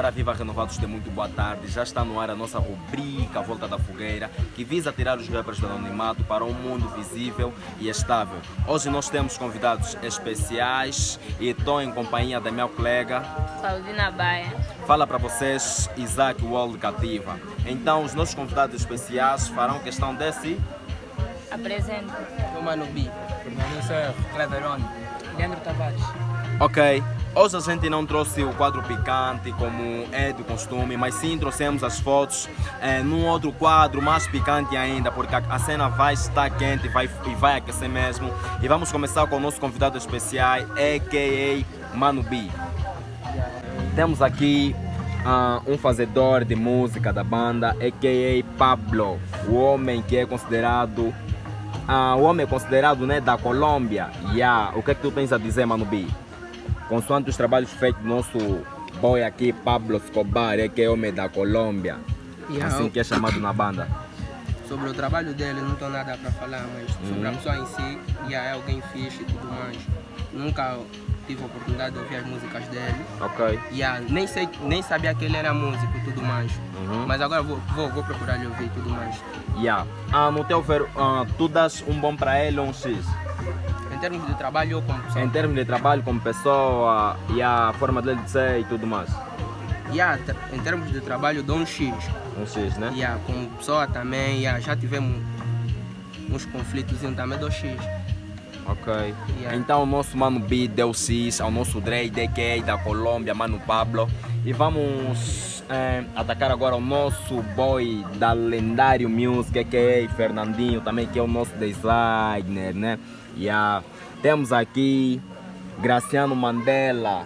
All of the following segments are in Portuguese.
Ora viva renovados de muito boa tarde, já está no ar a nossa rubrica Volta da Fogueira, que visa tirar os rappers do anonimato para um mundo visível e estável. Hoje nós temos convidados especiais e estou em companhia da minha colega Claudina Baia. Fala para vocês, Isaac World Cativa. Então os nossos convidados especiais farão questão desse... Apresento. O Mano B, Fernando Serra, Cleverone, Leandro Tavares. Ok, hoje a gente não trouxe o quadro picante como é do costume, mas sim trouxemos as fotos num outro quadro mais picante ainda, porque a cena vai estar quente e vai aquecer mesmo. E vamos começar com o nosso convidado especial, a.k.a. Mano B. Temos aqui um fazedor de música da banda, a.k.a. Pablo, o homem que é considerado né, da Colômbia. O que é que tu tens a dizer, Mano B? Consoante os trabalhos feitos do nosso boy aqui, Pablo Escobar, que é homem da Colômbia, assim que é chamado na banda. Sobre o trabalho dele não tenho nada para falar, mas sobre a pessoa em si, é alguém fixe e tudo mais. Nunca tive a oportunidade de ouvir as músicas dele. Ok. Nem sabia que ele era músico e tudo mais. Mas agora vou procurar lhe ouvir e tudo mais. No teu ver, tu das um bom para ele ou um X? Em termos de trabalho ou como pessoa? Em termos de trabalho como pessoa e a forma dele de ser e tudo mais. Em termos de trabalho dou um X. Um X, né? Como pessoa também, já tivemos uns conflitos também dou X. Ok. Então o nosso Mano B deu X ao nosso Dre, DK da Colômbia, Mano Pablo. E vamos atacar agora o nosso boy da Lendário Music, que é Fernandinho, também que é o nosso designer, né? Temos aqui Graciano Mandela,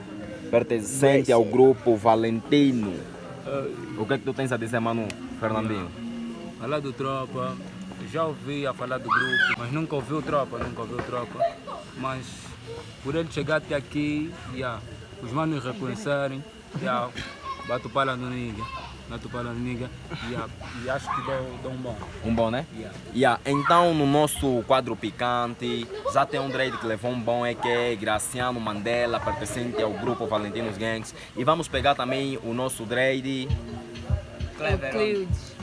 pertencente ao grupo Valentino. O que é que tu tens a dizer, Mano Fernandinho? Falar do Tropa, já ouvi a falar do grupo, mas nunca ouvi o Tropa. Mas por ele chegar até aqui, os manos reconhecerem, bato pala no nigga. E acho que dou um bom. Um bom, né? Então no nosso quadro picante já tem um Drake que levou um bom, que é Graciano Mandela, pertencente ao grupo Valentinos Gangs. E vamos pegar também o nosso Drake,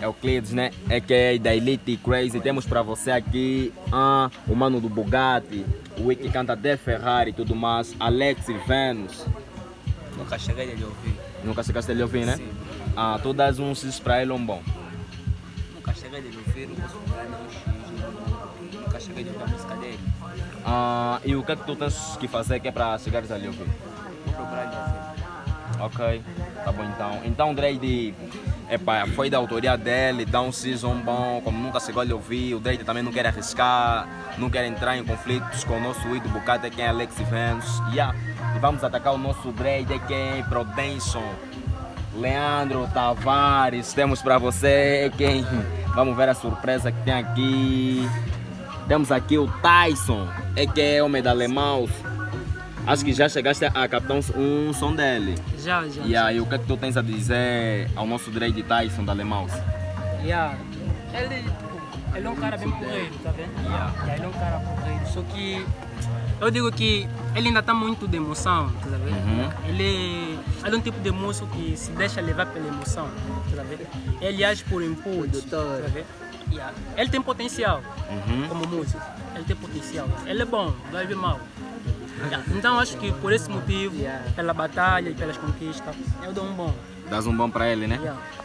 Euclides, né? Que é da Elite Crazy. Temos para você aqui o mano do Bugatti, o que canta de Ferrari e tudo mais, Alex Venus. Nunca cheguei a lhe ouvir. Nunca chegaste a lhe ouvir, né? Sim. Tu dás um X para ele ou um bom? Nunca cheguei a lhe ouvir, não posso dar um X. Nunca cheguei a ouvir a música dele. E o que é que tu tens que fazer que é para chegares a lhe ouvir? Vou procurar lhe ouvir. Ok, tá bom então. Então o Drake foi da autoria dele, dá um season bom, como nunca chegou a lhe ouvir. O Drake também não quer arriscar, não quer entrar em conflitos com o nosso ídolo Bucata, que é Alex Venus. E vamos atacar o nosso Drake, que é Prodenson, Leandro Tavares. Temos para você quem? Vamos ver a surpresa que tem aqui. Temos aqui o Tyson, que é homem da Lemaus. Acho que já chegaste a captar um som dele. Já. E o que é que tu tens a dizer ao nosso Drake Tyson da Lemaus? Ele é um cara bem porreiro, tá vendo? Ele é um cara porreiro, só que eu digo que ele ainda está muito de emoção, tá vendo? Ele é um tipo de moço que se deixa levar pela emoção, tá vendo? Ele age por impulso, tá vendo? Ele tem potencial como músico, ele tem potencial. Ele é bom, vai ver mal. Então acho que por esse motivo, pela batalha e pelas conquistas, eu dou um bom. Dás um bom para ele, né?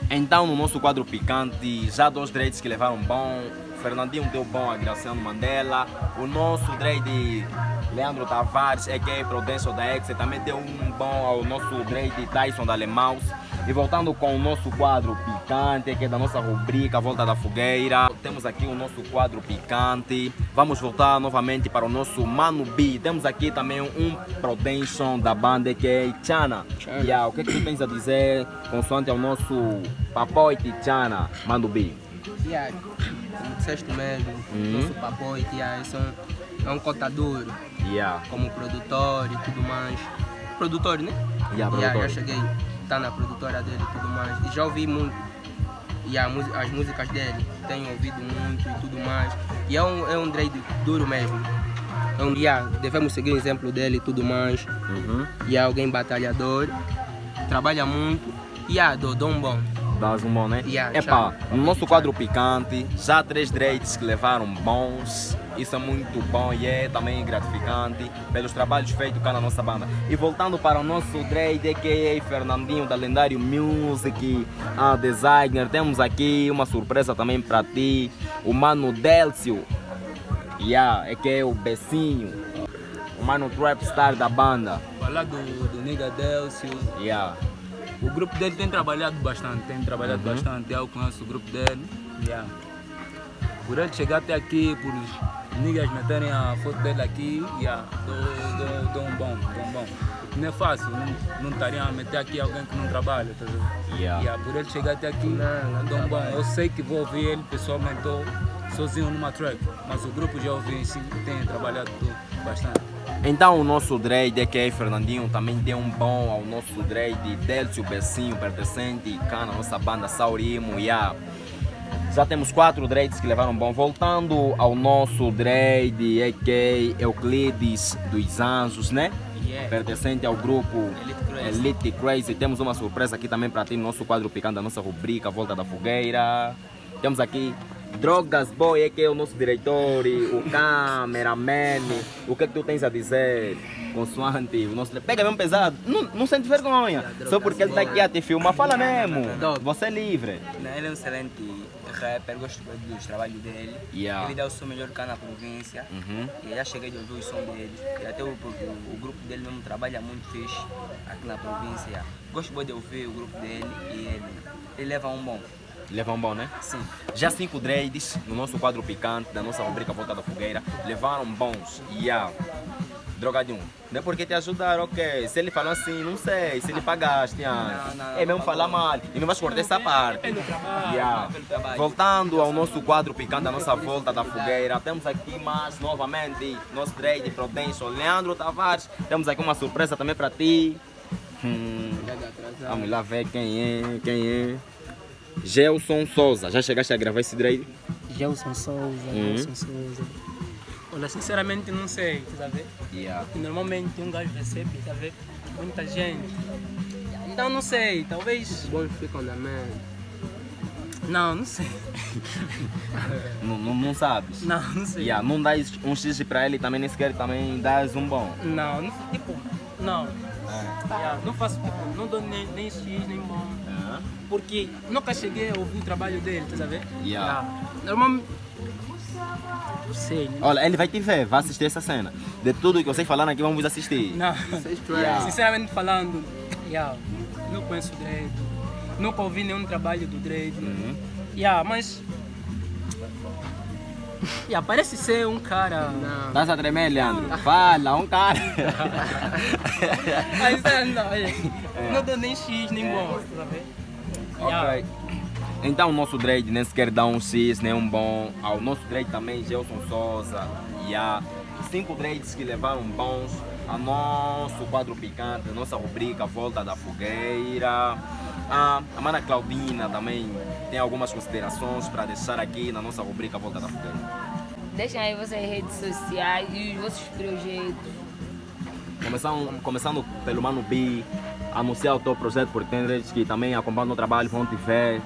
Então no nosso quadro picante, já dois Drakes que levaram bom. Fernandinho deu bom a Graciano Mandela. O nosso Drake Leandro Tavares, que é Prodenso da Exe, também deu um bom ao nosso Drake Tyson da Lemaus. E voltando com o nosso quadro picante, que é da nossa rubrica Volta da Fogueira, temos aqui o nosso quadro picante. Vamos voltar novamente para o nosso Mano B. Temos aqui também um Prodenson da banda, que é Chana. O que é que tu tens a dizer consoante ao nosso Papoite Chana, Mano B? Como disseste mesmo, nosso Papoite é um contador, como produtor e tudo mais. Produtor, né? Já cheguei a estar na produtora dele e tudo mais. E já ouvi muito. As músicas dele, tenho ouvido muito e tudo mais. E é um Drake duro mesmo. Devemos seguir o exemplo dele e tudo mais. E é alguém batalhador, trabalha muito Dou um bom. Dás um bom, né? Yeah, Epá, no nosso quadro picante, já 3 dreads que levaram bons. Isso é muito bom e é também gratificante pelos trabalhos feitos cá na nossa banda. E voltando para o nosso dread, a.k.a. Fernandinho da Lendário Music, a designer, temos aqui uma surpresa também para ti. O mano Délcio, que é o Becinho, o mano Trapstar da banda. Falar do nigga Délcio. O grupo dele tem trabalhado bastante, bastante. Eu conheço o grupo dele. Por ele chegar até aqui, por os niggas meterem a foto dele aqui, dou um bom. Porque não é fácil, não estariam a meter aqui alguém que não trabalha, tá vendo? Por ele chegar até aqui, dou um bom. Eu sei que vou ouvir ele pessoalmente, sozinho numa track, mas o grupo já ouvi em si, tem trabalhado bastante. Então o nosso dread, a.k.a. Fernandinho, também deu um bom ao nosso dread Délcio Becinho, pertencente cá na nossa banda Saurimo. Já temos 4 dreads que levaram bom. Voltando ao nosso dread, a.k.a. Euclides dos Anjos, né? Pertencente ao grupo Elite Crazy. Temos uma surpresa aqui também para ti no nosso quadro picante da nossa rubrica Volta da Fogueira. Temos aqui Drogas Boy, que é o nosso diretor, o cameraman. O que é que tu tens a dizer? Consoante o nosso... Pega mesmo pesado, não sente vergonha. Só porque ele está aqui a te filmar, fala mesmo. Você é livre. Ele é um excelente rapper, gosto dos trabalhos dele. Ele dá o som melhor cá na província. E eu já cheguei de ouvir o som dele. E até o grupo dele mesmo trabalha muito fixe aqui na província. Gosto muito de ouvir o grupo dele e ele leva um bom. Levam bom, né? Sim. Já 5 dreads no nosso quadro picante, da nossa rubrica Volta da Fogueira, levaram bons. Drogadinho, não é porque te ajudaram, ok? Se ele falou assim, não sei, se ele pagaste, é mesmo falar mal, e não vais cortar essa parte. Voltando ao nosso quadro picante, da nossa Volta da Fogueira, temos aqui mais novamente nosso dread Prudential, Leandro Tavares. Temos aqui uma surpresa também para ti. Vamos lá ver quem é. Gelson Souza, já chegaste a gravar esse dread? Gelson Souza. Olha, sinceramente não sei, tá vendo? Porque normalmente um gajo recebe, tá vendo? Muita gente. Então não sei, talvez... Bons ficam na mente. Não sei. Não sabes? Não sei. Não dás um X para ele também, nem sequer também dás um bom? Não. Não faço tipo, não dou nem X, nem bom. Porque nunca cheguei a ouvir o trabalho dele, tá vendo? Normalmente... Não sei. Olha, ele vai te ver, vai assistir essa cena. De tudo que vocês falaram aqui, vamos assistir. Não. Sinceramente falando, não conheço o Drake. Nunca ouvi nenhum trabalho do Drake. Mas... parece ser um cara... Estás a tremer, Leandro? Fala, um cara. Não dou nem X, nem bom, tá vendo? Ok. Então o nosso dread nem sequer dá um X, nem um bom. Ao nosso dread também, Gelson Souza. 5 dreads que levaram bons ao nosso quadro picante, a nossa rubrica Volta da Fogueira. A mana Claudina também tem algumas considerações para deixar aqui na nossa rubrica Volta da Fogueira. Deixem aí vossas redes sociais e os vossos projetos. Começando pelo Mano B, anunciar o teu projeto por Tenders, que também acompanha o trabalho, vão te ver.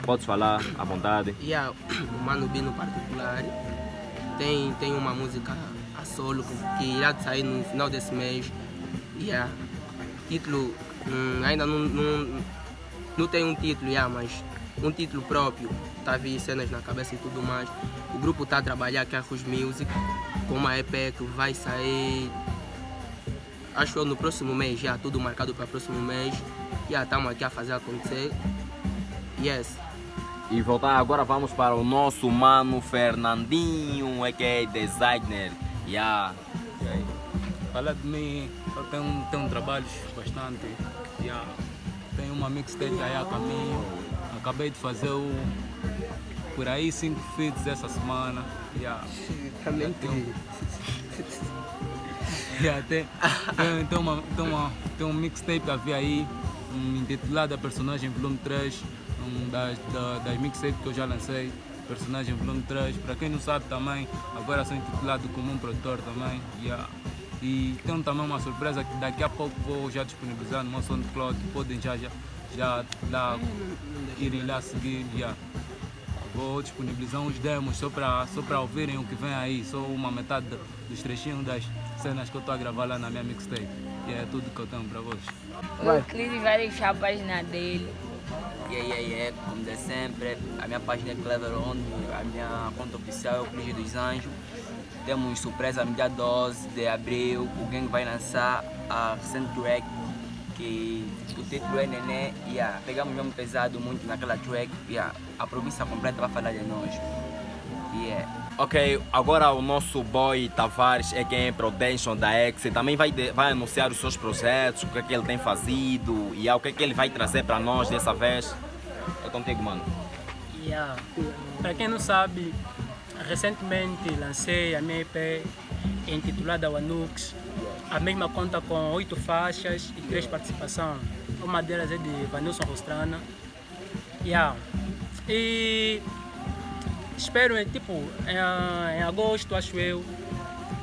Podes falar à vontade. O Mano B no particular tem uma música a solo que irá sair no final desse mês. Título, ainda não tem um título, mas um título próprio. Tá vindo cenas na cabeça e tudo mais. O grupo está a trabalhar aqui a Rus Music com uma EP que vai sair, acho que no próximo mês, tudo marcado para o próximo mês. Estamos aqui a fazer acontecer. E voltar agora, vamos para o nosso mano Fernandinho, que é designer. Falar de mim, eu tenho trabalhos bastante. Tenho uma mixtape aí a caminho. Acabei de fazer por aí 5 feats essa semana. Tem um mixtape a ver aí, intitulado Personagem Volume 3, das mixtapes que eu já lancei. Personagem Volume 3, para quem não sabe também, agora sou intitulado como um produtor também. E tenho também uma surpresa que daqui a pouco vou já disponibilizar no meu SoundCloud, podem já lá irem lá seguir. Já. Vou disponibilizar uns demos só para ouvirem o que vem aí, só uma metade dos trechinhos das cenas que eu estou a gravar lá na minha mixtape. E é tudo que eu tenho para vocês. O Euclides vai deixar a página dele. Como de sempre, a minha página é Clever On, a minha conta oficial é o Euclides dos Anjos. Temos surpresa no dia 12 de abril, o Gang vai lançar a recente track, que o título é Nenê. Pegamos mesmo pesado muito naquela track, a província completa vai falar de nós. Ok, agora o nosso boy Tavares é quem é Production da X, também vai anunciar os seus projetos, o que é que ele tem fazido e o que é que ele vai trazer para nós dessa vez. É contigo, mano. Para quem não sabe, recentemente lancei a minha EP intitulada Wanux. A mesma conta com 8 faixas e 3 participações. Uma delas é de Vanilson Rostrana. E espero, em agosto, acho eu,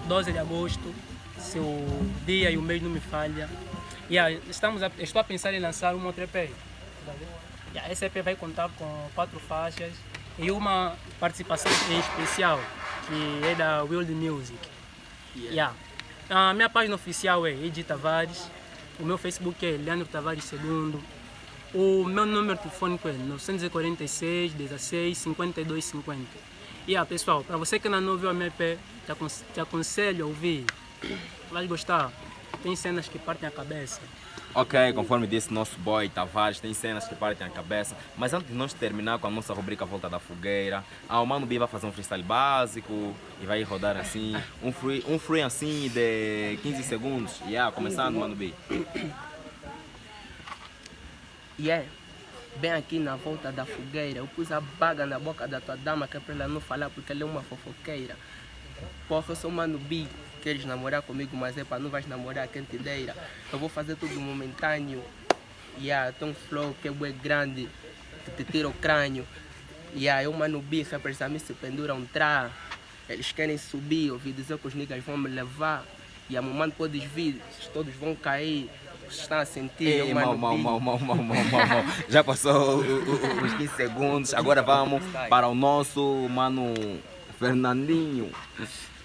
12 de agosto, se o dia e o mês não me falham. Estou a pensar em lançar uma outra EP. Essa EP vai contar com 4 faixas e uma participação em especial, que é da Wild Music. A minha página oficial é Edi Tavares, o meu Facebook é Leandro Tavares II, o meu número telefônico é 946 16 52 50. Pessoal, para você que ainda não viu a minha EP, te aconselho a ouvir, vai gostar, tem cenas que partem a cabeça. Ok, conforme disse nosso boy Tavares, tem cenas que partem a cabeça. Mas antes de nós terminar com a nossa rubrica Volta da Fogueira, o Mano B vai fazer um freestyle básico e vai rodar assim, um free assim de 15 segundos. Começando, Mano B. Bem aqui na Volta da Fogueira, eu pus a baga na boca da tua dama, que é para ela não falar porque ela é uma fofoqueira. Porra, eu sou Mano B. Queres namorar comigo, mas não vais namorar quem te deira. Eu vou fazer tudo momentâneo. Tem um flow que é bem grande, que te tira o crânio. Eu, Mano B, rappers a mim se penduram tra. Eles querem subir, ouvi dizer que os niggas vão me levar. Mano, podes vir, todos vão cair. Vocês estão a sentir, Já passou os 15 segundos, agora vamos para o nosso mano Fernandinho.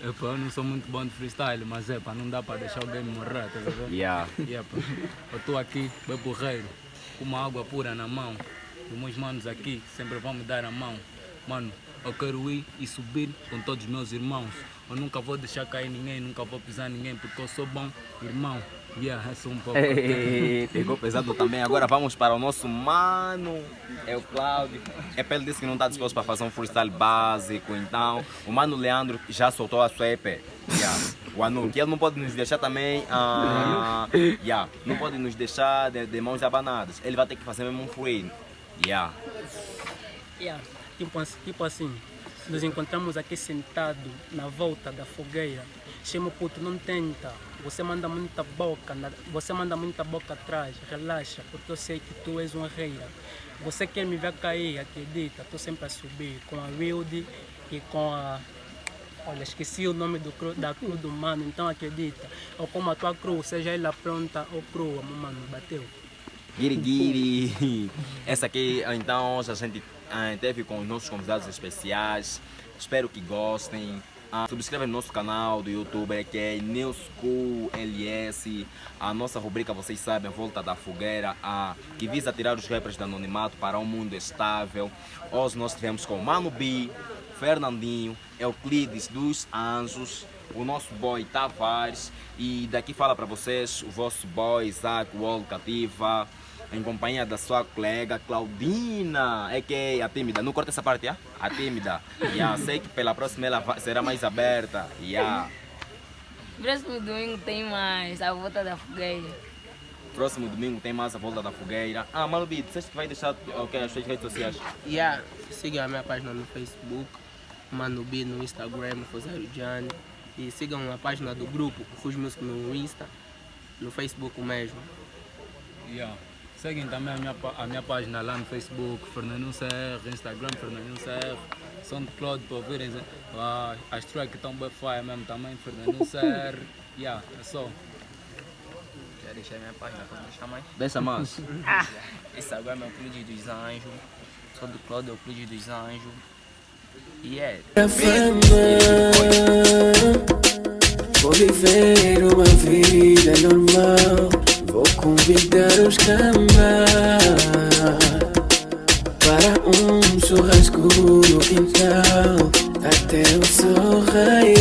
Eu não sou muito bom de freestyle, mas não dá para deixar alguém morrer, tá vendo? Eu estou aqui, bem porreiro, com uma água pura na mão. Os meus manos aqui sempre vão me dar a mão. Mano, eu quero ir e subir com todos os meus irmãos. Eu nunca vou deixar cair ninguém, nunca vou pisar ninguém, porque eu sou bom irmão. Eu sou um pouco. Pegou pesado também. Agora vamos para o nosso mano, é o Cláudio. Ele disse que não está disposto para fazer um freestyle básico, então o mano Leandro já soltou a sua EP. O Anu, que ele não pode nos deixar também, não pode nos deixar de mãos abanadas. Ele vai ter que fazer mesmo um free. Tipo assim, nos encontramos aqui sentados na volta da fogueira. Chama puto, não tenta. Você manda muita boca atrás. Relaxa, porque eu sei que tu és uma reira. Você quer me ver cair, acredita. Estou sempre a subir com a Wild e com a... Olha, esqueci o nome da crew do mano, então acredita. Ou como a tua crew, seja ela pronta ou crua, mano, bateu. Guiri. Essa aqui, então, a gente teve com os nossos convidados especiais. Espero que gostem. Subscreva no nosso canal do YouTube, que é New School LS. A nossa rubrica, vocês sabem, Volta da Fogueira, que visa tirar os rappers do anonimato para um mundo estável. Hoje nós tivemos com Mano B, Fernandinho, Euclides dos Anjos, o nosso boy Tavares. E daqui fala para vocês o vosso boy Isaac Wall Cativa, em companhia da sua colega Claudina, que é a tímida. Não corta essa parte, a tímida. Sei que pela próxima ela será mais aberta. Próximo domingo tem mais a Volta da Fogueira. Próximo domingo tem mais a Volta da Fogueira. Mano B, disseste que vai deixar as suas redes sociais? Sigam a minha página no Facebook, Mano B no Instagram, Rosário Gianni. E sigam a página do grupo, Fuz Music no Insta, no Facebook mesmo. Seguem também a minha página lá no Facebook, Fernandinho CR, Instagram, Fernandinho CR, SoundCloud para ouvirem as tracks que estão bem fire mesmo também, Fernandinho CR. Yeah, é só. Já deixei minha página, pode deixar mais? Deixa mais. Esse agora é meu Clube dos Anjos. SoundCloud é o Clube dos Anjos. E é. Vou viver uma vida normal. Vou convidar os cambas para churrasco no quintal até o sol raiar.